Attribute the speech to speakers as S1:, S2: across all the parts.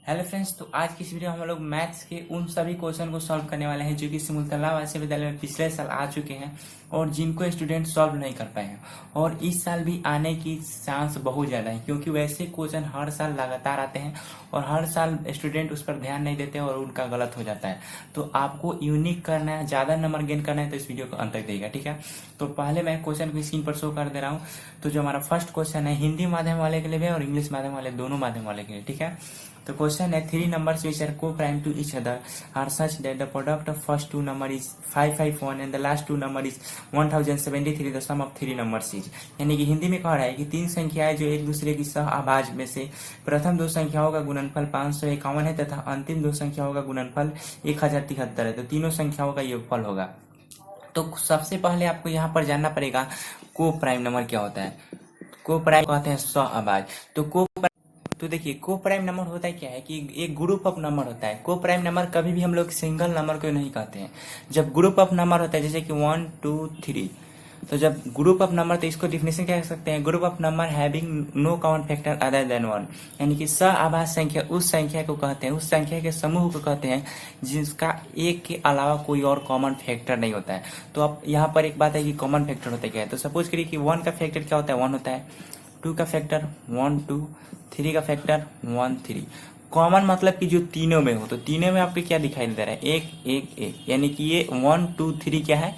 S1: Hello friends, तो आज की इस वीडियो में हम लोग मैथ्स के उन सभी क्वेश्चन को सॉल्व करने वाले हैं जो कि सिमुलतला वासी विद्यालय में पिछले साल आ चुके हैं और जिनको स्टूडेंट सॉल्व नहीं कर पाए हैं और इस साल भी आने की चांस बहुत ज़्यादा है, क्योंकि वैसे क्वेश्चन हर साल लगातार आते हैं और हर साल स्टूडेंट उस पर ध्यान नहीं देते और उनका गलत हो जाता है। तो आपको यूनिक करना है, ज़्यादा नंबर गेन करना है तो इस वीडियो को अंत तक देखिएगा, ठीक है। तो पहले मैं क्वेश्चन को स्क्रीन पर शो कर दे रहा हूँ। तो जो हमारा फर्स्ट क्वेश्चन है हिंदी माध्यम वाले के लिए भी और इंग्लिश माध्यम वाले, दोनों माध्यम वाले के लिए, ठीक है। तो क्वेश्चन है 3 numbers which are co-prime to each other are such that the product of first two number is 551 and the last two number is 1073, the sum of 3 numbers is। यानी कि हिंदी में कह रहा है कि तीन संख्याएं जो एक दूसरे की सह आभाज्य में से प्रथम दो संख्याओं का गुणनफल 551 है तथा अंतिम दो संख्याओं का गुणनफल 1073 है, तो तीनों संख्याओं का योगफल होगा। तो सबसे पहले आपको यहाँ पर जानना पड़ेगा को प्राइम नंबर क्या होता है। को प्राइम कहते हैं सह आभाज्य। तो देखिए को प्राइम नंबर होता है क्या है कि एक ग्रुप ऑफ नंबर होता है। को प्राइम नंबर कभी भी हम लोग सिंगल नंबर को नहीं कहते हैं। जब ग्रुप ऑफ नंबर होता है जैसे कि 1 2 3, तो जब ग्रुप ऑफ नंबर, तो इसको डिफिनेशन क्या कह सकते हैं, group of number having no common factor other than 1। यानी कि सहआभाज्य संख्या उस संख्या को कहते हैं, उस संख्या के समूह को कहते हैं जिसका एक के अलावा कोई और कॉमन फैक्टर नहीं होता है। तो अब यहाँ पर एक बात है कि कॉमन फैक्टर होता है क्या है। तो सपोज करिए कि 1 का फैक्टर क्या होता है, 1 होता है। 2 का फैक्टर 1 2, 3 का फैक्टर 1 3। कॉमन मतलब कि जो तीनों में हो, तो तीनों में आपको क्या दिखाई दे रहा है, 1 1 1। यानी कि ये 1 2 3 क्या है,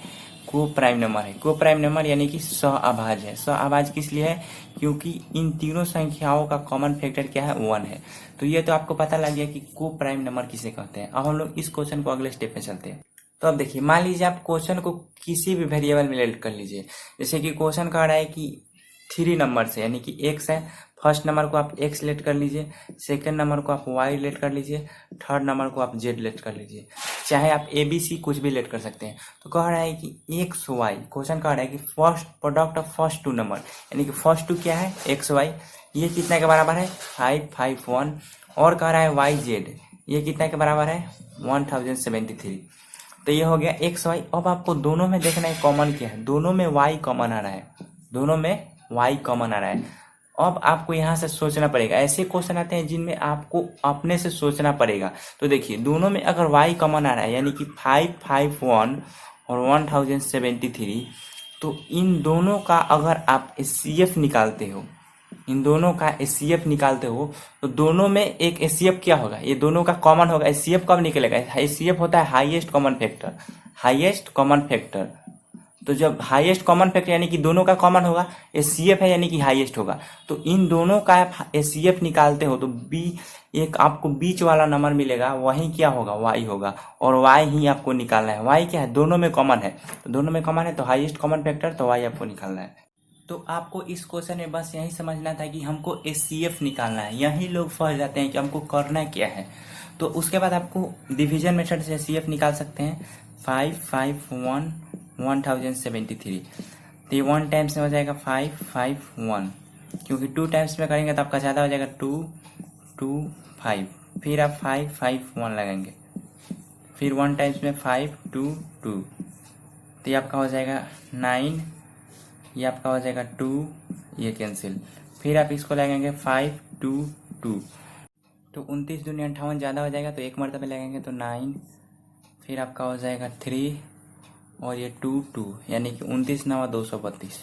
S1: को प्राइम नंबर है। को प्राइम नंबर यानी कि सहआभाज्य है। सहआभाज्य किस लिए है, क्योंकि इन तीनों संख्याओं का कॉमन फैक्टर क्या है, 1 है। तो ये तो आपको पता लग गया कि को प्राइम नंबर किसे कहते हैं। अब हम लोग इस क्वेश्चन को अगले स्टेप में चलते हैं। तो अब देखिए, मान लीजिए आप क्वेश्चन को किसी भी वेरिएबल में लेट कर लीजिए। जैसे कि क्वेश्चन कह रहा है कि 3 नंबर से, यानी कि एक्स है। फर्स्ट नंबर को आप एक्स लेट कर लीजिए, सेकंड नंबर को आप वाई लेट कर लीजिए, थर्ड नंबर को आप जेड लेट कर लीजिए, चाहे आप ए बी सी कुछ भी लेट कर सकते हैं। तो कह रहा है कि एक्स वाई, क्वेश्चन कह रहा है कि first product of first two number, यानी कि फर्स्ट टू क्या है, एक्स वाई, ये कितना के बराबर है, 551। और कह रहा है वाई जेड, ये कितना के बराबर है, 1073। तो ये हो गया एक्स वाई। अब आपको दोनों में देखना है कॉमन क्या है, दोनों में वाई कॉमन आ रहा है, दोनों में वाई कॉमन आ रहा है। अब आपको यहाँ से सोचना पड़ेगा। ऐसे क्वेश्चन आते हैं जिनमें आपको अपने से सोचना पड़ेगा। तो देखिए, दोनों में अगर वाई कॉमन आ रहा है, यानी कि 551 और 1073, तो इन दोनों का अगर आप एचसीएफ निकालते हो, इन दोनों का एचसीएफ निकालते हो, तो दोनों में एक एचसीएफ क्या होगा, ये दोनों का कॉमन होगा। एचसीएफ कब निकलेगा, एचसीएफ होता है highest common factor, highest common factor. तो जब हाईएस्ट कॉमन फैक्टर यानी कि दोनों का कॉमन होगा, एचसीएफ है यानी कि हाईएस्ट होगा। तो इन दोनों का एचसीएफ निकालते हो तो बी, एक आपको बीच वाला नंबर मिलेगा, वही क्या होगा, वाई होगा। और वाई ही आपको निकालना है। वाई क्या है, दोनों में कॉमन है, तो दोनों में कॉमन है तो हाईएस्ट कॉमन फैक्टर, तो वाई आपको निकालना है। तो आपको इस क्वेश्चन में बस यही समझना था कि हमको एचसीएफ निकालना है। यही लोग फंस जाते हैं कि हमको करना क्या है। तो उसके बाद आपको डिवीजन मेथड से एचसीएफ निकाल सकते हैं। 551 1073, तो ये 1 टाइम्स में हो जाएगा 551, क्योंकि 2 टाइम्स में करेंगे तो आपका ज़्यादा हो जाएगा 2 2 5। फिर आप 551 लगाएंगे, फिर 1 टाइम्स में 5 2 2, तो ये आपका हो जाएगा 9, ये आपका हो जाएगा 2, ये कैंसिल। फिर आप इसको लगाएंगे 5 2 2, तो 29 दूनी 58 ज़्यादा हो जाएगा, तो एक मरतबा लगाएंगे तो 9, फिर आपका हो जाएगा 3 और ये 2 2, यानी कि 29 9 232,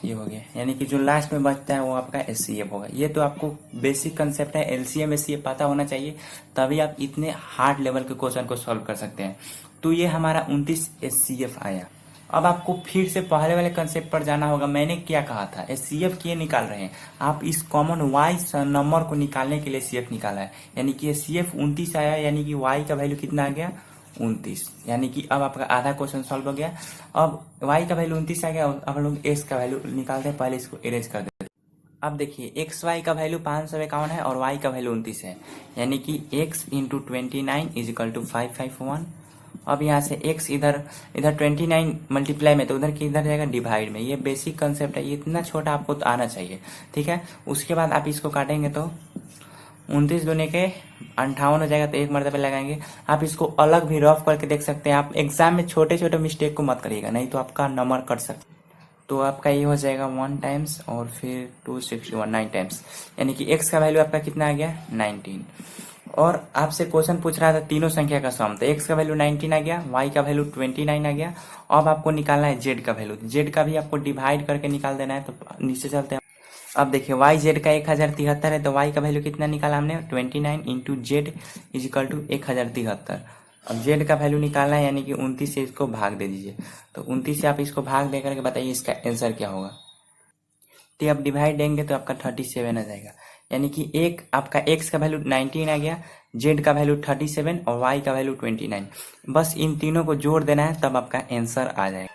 S1: ये हो गया। यानी कि जो लास्ट में बचता है वो आपका एचसीएफ होगा। ये तो आपको बेसिक कंसेप्ट है, एलसीएम एचसीएफ पता होना चाहिए, तभी आप इतने हार्ड लेवल के क्वेश्चन को सॉल्व कर सकते हैं। तो ये हमारा 29 एचसीएफ आया। अब आपको फिर से पहले वाले कंसेप्ट पर जाना होगा। मैंने क्या कहा था, एचसीएफ किए निकाल रहे हैं आप, इस कॉमन वाई नंबर को निकालने के लिए एचसीएफ निकाला है, यानी कि एचसीएफ 29 आया, यानी कि वाई का वैल्यू कितना आ गया, 29। यानी कि अब आपका आधा क्वेश्चन सॉल्व हो गया। अब y का वैल्यू 29 आ गया, अब हम लोग x का वैल्यू निकालते हैं। पहले इसको इरेज कर देते हैं। अब देखिए, एक्स वाई का वैल्यू 551 है और y का वैल्यू 29 है, यानी कि x into 29 is equal to 551। अब यहाँ से x इधर 29 मल्टीप्लाई में, तो उधर की इधर जाएगा डिवाइड में। ये बेसिक कंसेप्ट है, ये इतना छोटा आपको तो आना चाहिए, ठीक है। उसके बाद आप इसको काटेंगे तो 29 दूनी के 58 हो जाएगा, तो एक मरतबा लगाएंगे। आप इसको अलग भी रफ करके देख सकते हैं। आप एग्जाम में छोटे छोटे मिस्टेक को मत करिएगा, नहीं तो आपका नंबर कट सकता है। तो आपका ये हो जाएगा 1 टाइम्स और फिर 261 9 टाइम्स, यानी कि x का वैल्यू आपका कितना आ गया, 19। और आपसे क्वेश्चन पूछ रहा था तीनों संख्या का सम, तो x का वैल्यू 19 आ गया, y का वैल्यू 29 आ गया। अब आपको निकालना है z का वैल्यू, z का भी आपको डिवाइड करके निकाल देना है। तो नीचे चलते हैं। अब देखिए y z का 1073 है, तो y का वैल्यू कितना निकाला हमने 29 into z is equal to 1073। अब z का वैल्यू निकालना है, यानी कि 29 से इसको भाग दे दीजिए। तो 29 से आप इसको भाग दे करके बताइए इसका आंसर क्या होगा। तो आप डिवाइड देंगे तो आपका 37 आ जाएगा, यानी कि एक आपका x का वैल्यू 19 आ गया, z का वैल्यू 37 और y का वैल्यू 29। बस इन तीनों को जोड़ देना है, तब आपका आंसर आ जाएगा।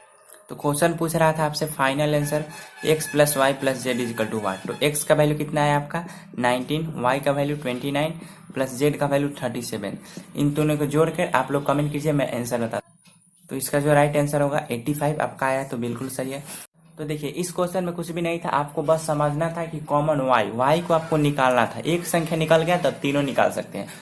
S1: तो क्वेश्चन पूछ रहा था आपसे final answer x plus Y plus Z equal to what. तो x का वैल्यू कितना है आपका 19, y का वैल्यू 29 प्लस z का वैल्यू 37। इन दोनों को जोड़ कर आप लोग कमेंट कीजिए, मैं आंसर बता। तो इसका जो राइट आंसर होगा 85 आपका आया, तो बिल्कुल सही है। तो देखिए इस क्वेश्चन में कुछ भी नहीं था, आपको बस समझना था कि कॉमन y को आपको निकालना था। एक संख्या निकल गया तब तीनों निकाल सकते हैं।